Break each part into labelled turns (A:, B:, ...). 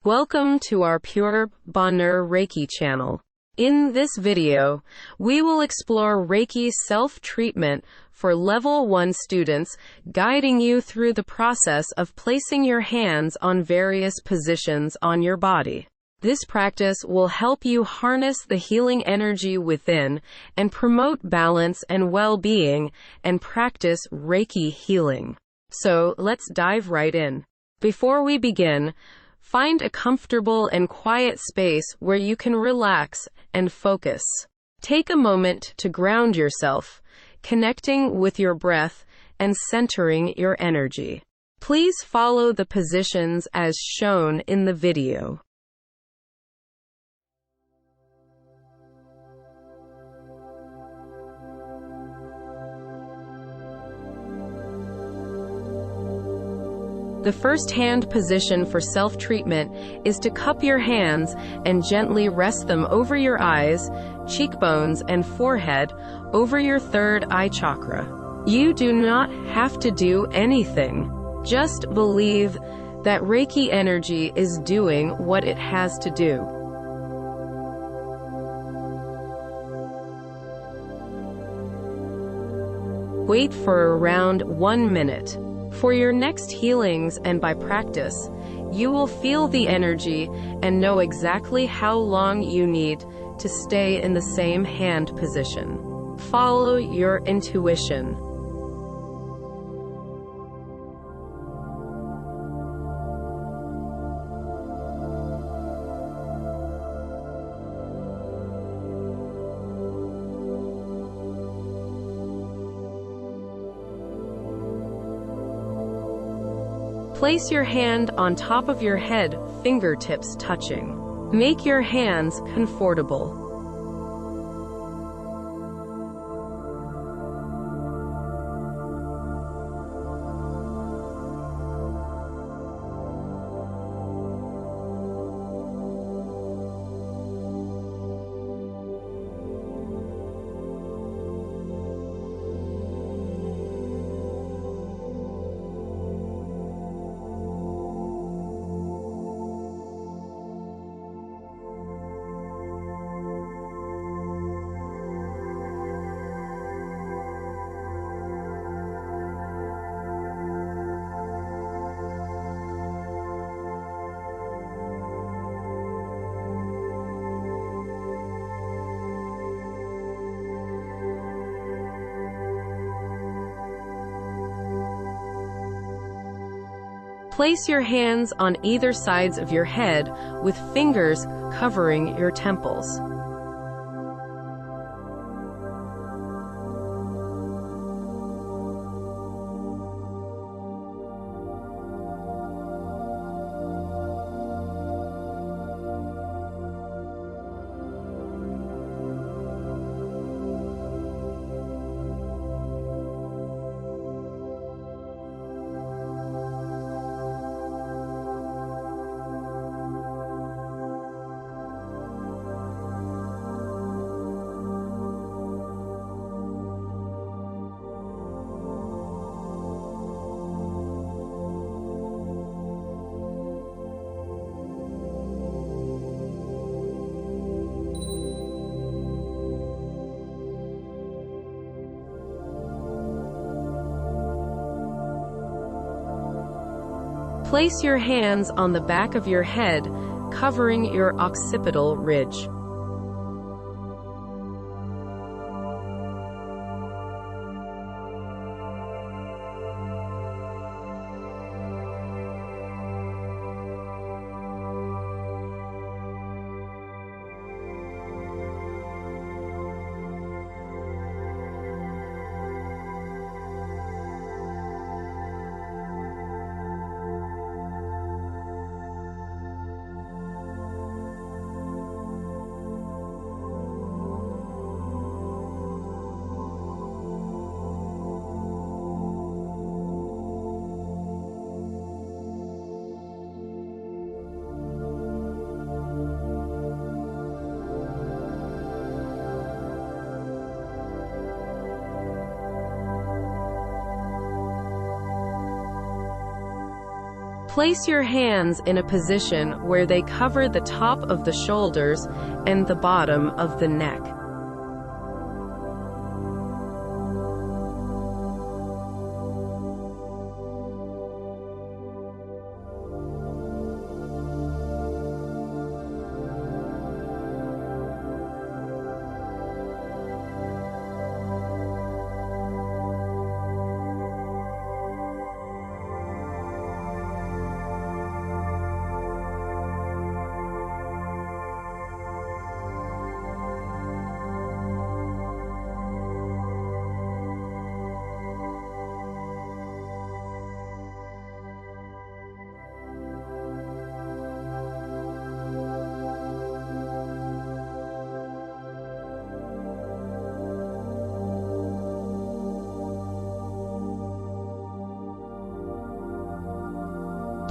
A: Welcome to our Pure Bonheur Reiki channel. In this video, we will explore Reiki self-treatment for Level 1 students, guiding you through the process of placing your hands on various positions on your body. This practice will help you harness the healing energy within and promote balance and well-being and practice Reiki healing. So, let's dive right in. Before we begin, find a comfortable and quiet space where you can relax and focus. Take a moment to ground yourself, connecting with your breath and centering your energy. Please follow the positions as shown in the video. The first hand position for self-treatment is to cup your hands and gently rest them over your eyes, cheekbones, and forehead, over your third eye chakra. You do not have to do anything. Just believe that Reiki energy is doing what it has to do. Wait for around 1 minute. For your next healings and by practice, you will feel the energy and know exactly how long you need to stay in the same hand position. Follow your intuition. Place your hand on top of your head, fingertips touching. Make your hands comfortable. Place your hands on either sides of your head with fingers covering your temples. Place your hands on the back of your head, covering your occipital ridge. Place your hands in a position where they cover the top of the shoulders and the bottom of the neck.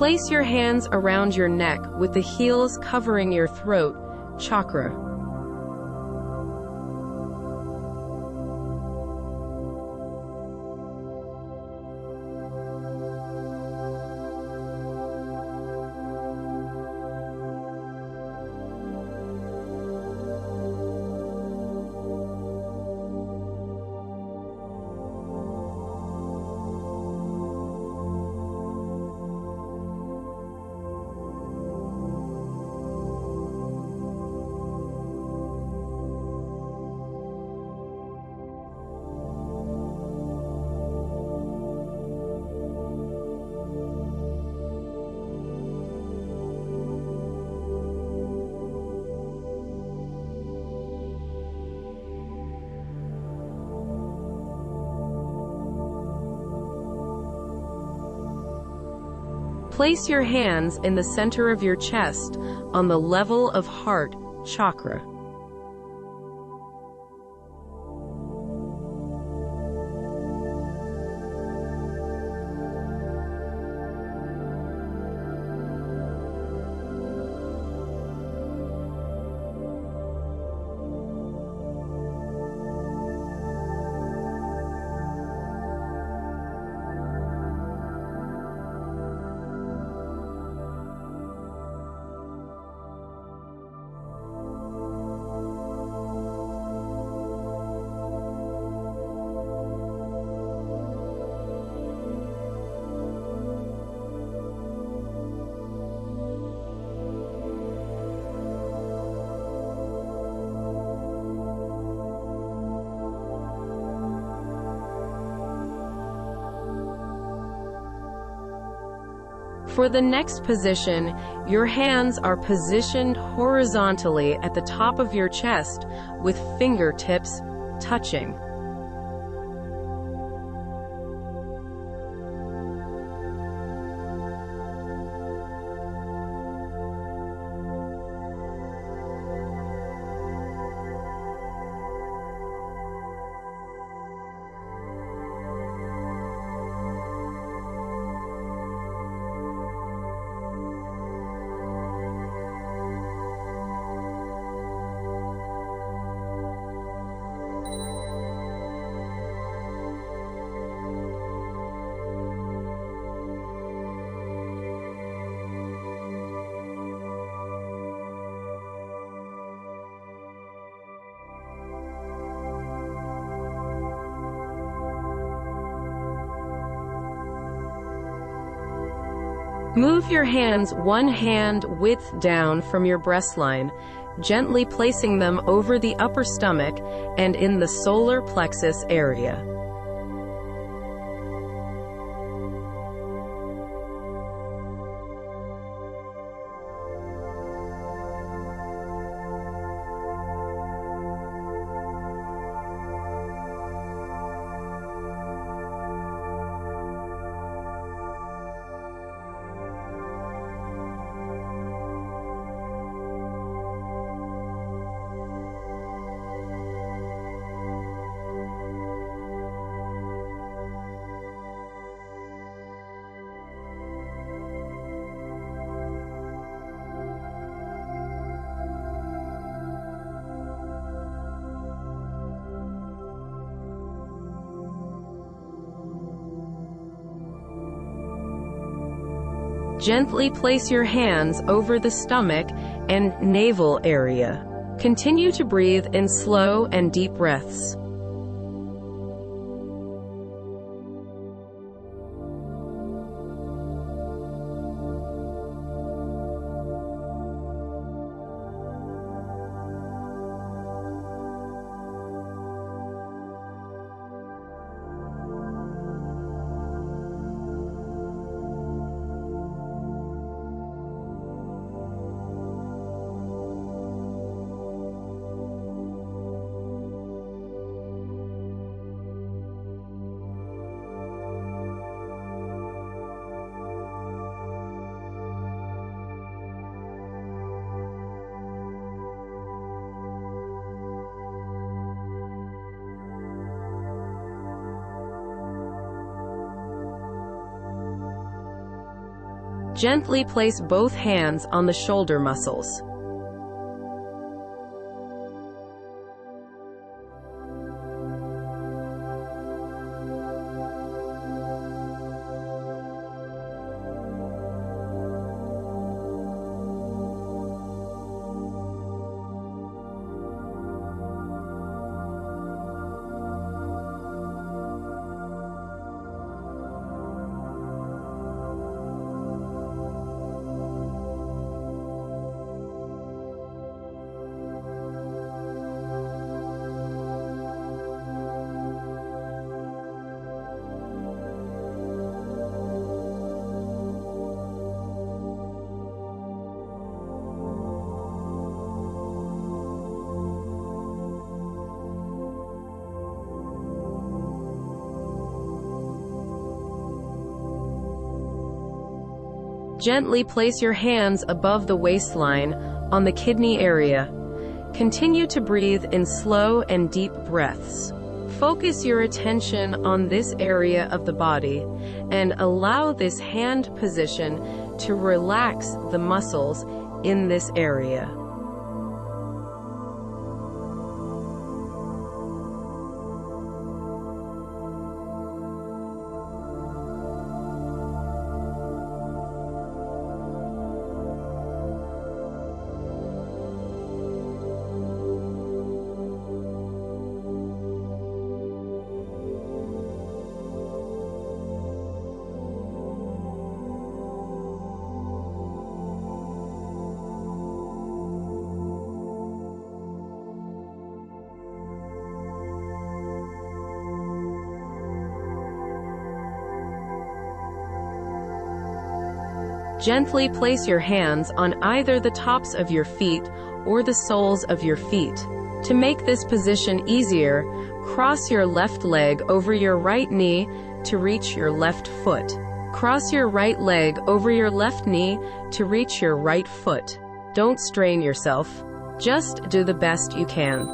A: Place your hands around your neck with the heels covering your throat chakra. Place your hands in the center of your chest on the level of heart chakra. For the next position, your hands are positioned horizontally at the top of your chest with fingertips touching. Move your hands one hand width down from your breastline, gently placing them over the upper stomach and in the solar plexus area. Gently place your hands over the stomach and navel area. Continue to breathe in slow and deep breaths. Gently place both hands on the shoulder muscles. Gently place your hands above the waistline on the kidney area. Continue to breathe in slow and deep breaths. Focus your attention on this area of the body and allow this hand position to relax the muscles in this area. Gently place your hands on either the tops of your feet or the soles of your feet. To make this position easier, cross your left leg over your right knee to reach your left foot. Cross your right leg over your left knee to reach your right foot. Don't strain yourself. Just do the best you can.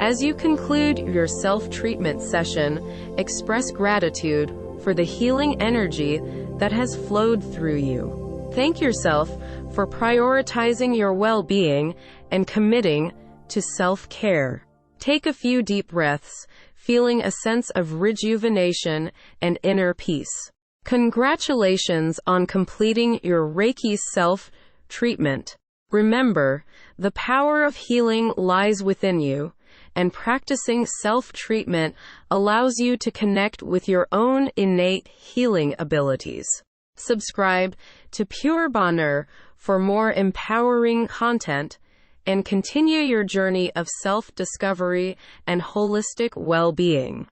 A: As you conclude your self-treatment session, express gratitude for the healing energy that has flowed through you. Thank yourself for prioritizing your well-being and committing to self-care. Take a few deep breaths, feeling a sense of rejuvenation and inner peace. Congratulations on completing your Reiki self-treatment. Remember, the power of healing lies within you, and practicing self-treatment allows you to connect with your own innate healing abilities. Subscribe to Pure Bonheur for more empowering content and continue your journey of self-discovery and holistic well-being.